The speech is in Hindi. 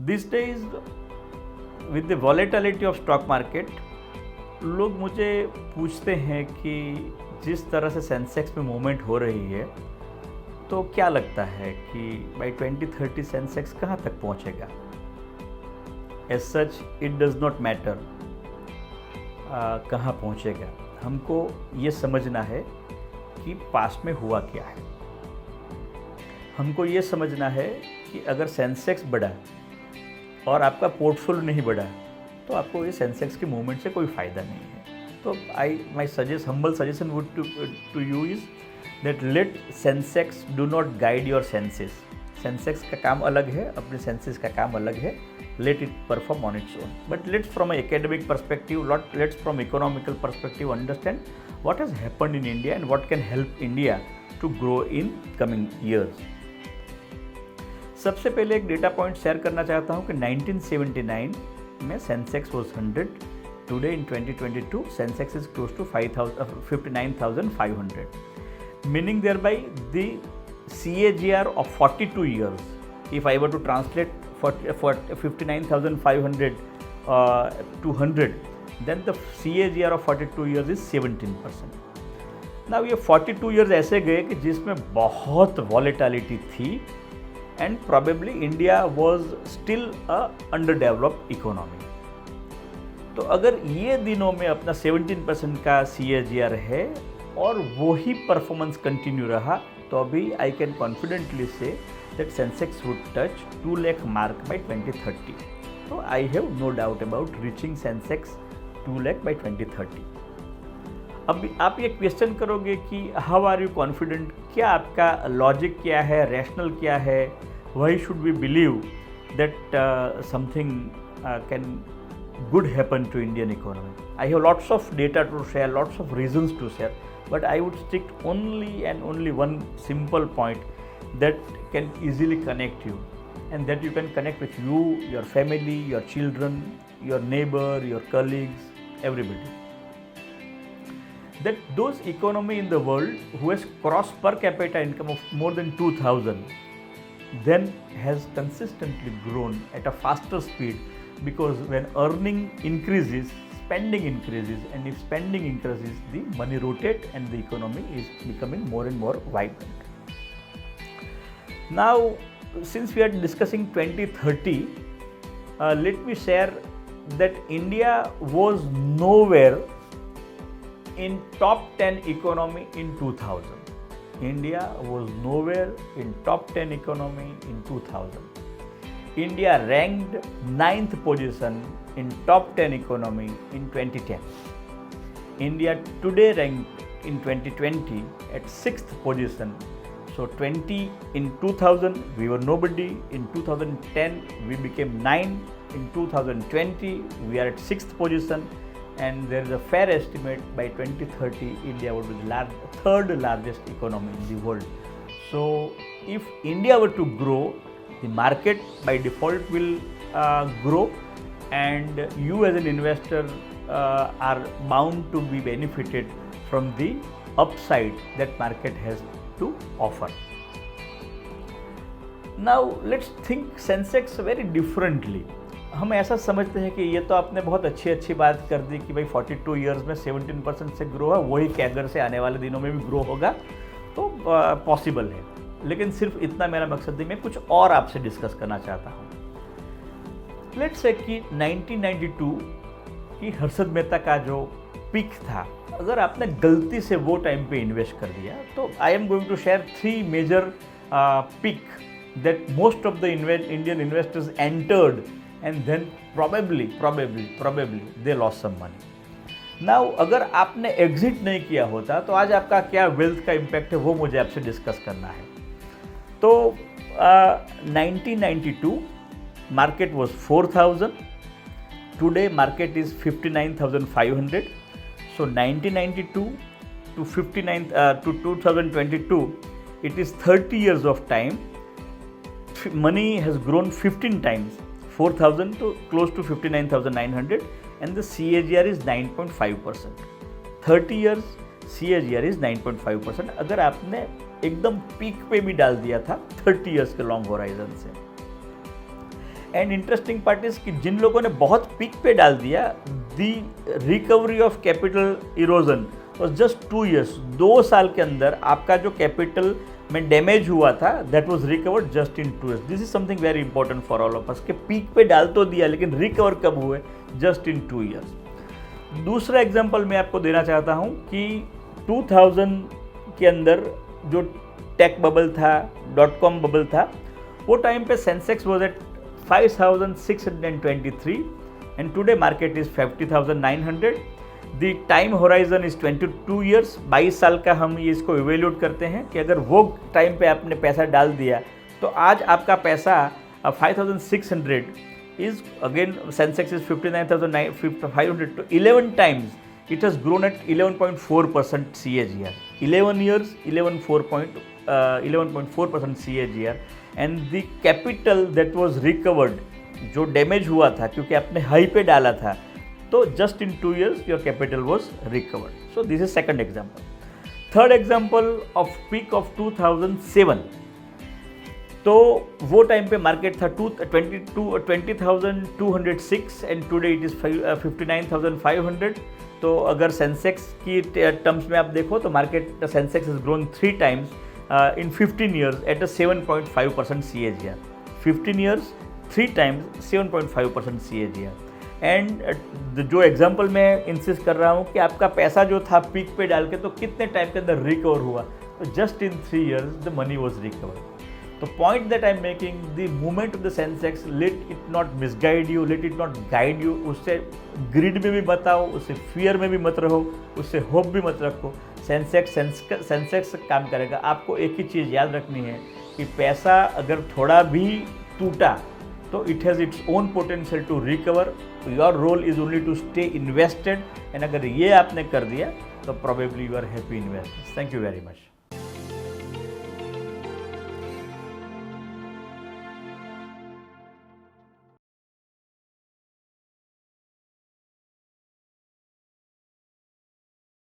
This days with the volatility of stock market, लोग मुझे पूछते हैं कि जिस तरह से सेंसेक्स में मूवमेंट हो रही है, तो क्या लगता है कि बाय 2030 सेंसेक्स कहाँ तक पहुँचेगा। As such it does not matter कहाँ पहुँचेगा, हमको ये समझना है कि पास्ट में हुआ क्या है। हमको ये समझना है कि अगर सेंसेक्स बढ़ा और आपका पोर्टफोलियो नहीं बढ़ा तो आपको ये सेंसेक्स के मूवमेंट से कोई फ़ायदा नहीं है। तो my humble suggestion would to you is that let Sensex do not guide your senses. Sensex का काम अलग है, अपने सेंसेस का काम अलग है। Let it perform on its own, but let's from academic perspective, let's from economical perspective understand what has happened in India and what can help India to grow in coming years. सबसे पहले एक डेटा पॉइंट शेयर करना चाहता हूँ कि 1979 में Sensex was 100, today in 2022 Sensex is close to 59,500, meaning there by the CAGR of 42 years. If I were to translate 59,500 to 100, then the CAGR of 42 years is 17%. Now ये 42 years ऐसे गए कि जिसमें बहुत वॉलेटिलिटी थी and probably India was still a अंडरडेवलप्ड economy. तो अगर ये दिनों में अपना 17% का CAGR है और वही परफॉर्मेंस कंटिन्यू रहा, तो अभी I can confidently say that Sensex would touch 2 lakh mark by 2030. तो I have no doubt about reaching Sensex 2 lakh by 2030. अब आप ये क्वेश्चन करोगे कि हाउ आर यू कॉन्फिडेंट, क्या आपका लॉजिक क्या है, रैशनल क्या है, why should we believe that something can good happen to Indian economy. I have lots of data to share, lots of reasons to share, but I would stick only and only one simple point that can easily connect you, and that you can connect with you, your family, your children, your neighbor, your colleagues, everybody. That those economy in the world who has crossed per capita income of more than 2,000 then has consistently grown at a faster speed, because when earning increases, spending increases, and if spending increases, the money rotate and the economy is becoming more and more vibrant. Now, since we are discussing 2030, let me share that India was nowhere in top 10 economy in 2000. India was nowhere in top 10 economy in 2000. India ranked 9th position in top 10 economy in 2010. India today ranked in 2020 at 6th position. So 20 in 2000 we were nobody, in 2010 we became 9, in 2020 we are at 6th position, and there is a fair estimate by 2030 India would be the third largest economy in the world. So if India were to grow, the market by default will grow, and you as an investor are bound to be benefited from the upside that market has to offer. Now let's think Sensex very differently. हम ऐसा समझते हैं कि ये तो आपने बहुत अच्छी बात कर दी कि भाई 42 इयर्स में 17% से ग्रो है, वही कैगर से आने वाले दिनों में भी ग्रो होगा, तो पॉसिबल है। लेकिन सिर्फ इतना मेरा मकसद नहीं, मैं कुछ और आपसे डिस्कस करना चाहता हूँ। लेट्स से कि 1992 की हर्षद मेहता का जो पिक था, अगर आपने गलती से वो टाइम पे इन्वेस्ट कर दिया, तो I am going to share 3 major pick that most of the Indian investors entered and then probably they lost some money. Now अगर आपने एग्जिट नहीं किया होता तो आज आपका क्या वेल्थ का इम्पैक्ट है, वो मुझे आपसे डिस्कस करना है. तो 1992 market was 4,000, today market is 59,500. So 1992 to 2022, it is 30 years of time. Money has grown 15 times, 4,000 to close to 59,900, and the CAGR is 9.5%. 30 years CAGR is 9.5%. अगर आपने एकदम पीक पे भी डाल दिया था 30 years के लॉन्ग होराइजन से. एंड इंटरेस्टिंग पार्ट इज कि जिन लोगों ने बहुत पीक पे डाल दिया, the recovery of capital erosion was just 2 years। 2 साल के अंदर आपका जो कैपिटल में डैमेज हुआ था that was recovered just in 2 years। This is something very important for all of us कि पीक पे डाल तो दिया लेकिन रिकवर कब हुए, जस्ट इन 2 years। दूसरा एग्जाम्पल मैं आपको देना चाहता हूँ कि 2000 के अंदर जो टेक बबल था, .com बबल था, वो टाइम पे Sensex was at 5623 and today market is 50,900। The time horizon is 22 years। 22 साल का हम ये इसको इवेल्यूट करते हैं कि अगर वो टाइम पे आपने पैसा डाल दिया तो आज आपका पैसा 5,600 is again Sensex is 59,500 to 11 times it has grown at 11.4% CAGR। 11 years 11.4% CAGR and the capital that was recovered जो डैमेज हुआ था क्योंकि आपने हाई पे डाला था, तो just in 2 years your capital was recovered. So this is second example. Third example off peak of 2007, तो वो टाइम पे मार्केट था 20,206 एंड टुडे इट इज़ 59,500। तो अगर सेंसेक्स की टर्म्स में आप देखो तो market Sensex is grown 3 times in 15 years at a 7.5% CAGR। 15 years 3 times 7.5% CAGR। And जो एग्जाम्पल मैं इंसिस्ट कर रहा हूँ कि आपका पैसा जो था पीक पे डाल के तो कितने टाइम के अंदर रिकवर हुआ, तो just in 3 years the money was recovered. तो point that I am making, the movement of the Sensex, let it not misguide you, let it not guide you. उससे ग्रिड में भी मत आओ, उससे फियर में भी मत रहो, उससे होप भी मत रखो। सेंसेक्स काम करेगा। आपको एक ही चीज़ याद रखनी है कि पैसा अगर थोड़ा भी टूटा तो it has its own potential to recover. Your role is only to stay invested and अगर ये आपने कर दिया तो probably you are happy investors. Thank you very much.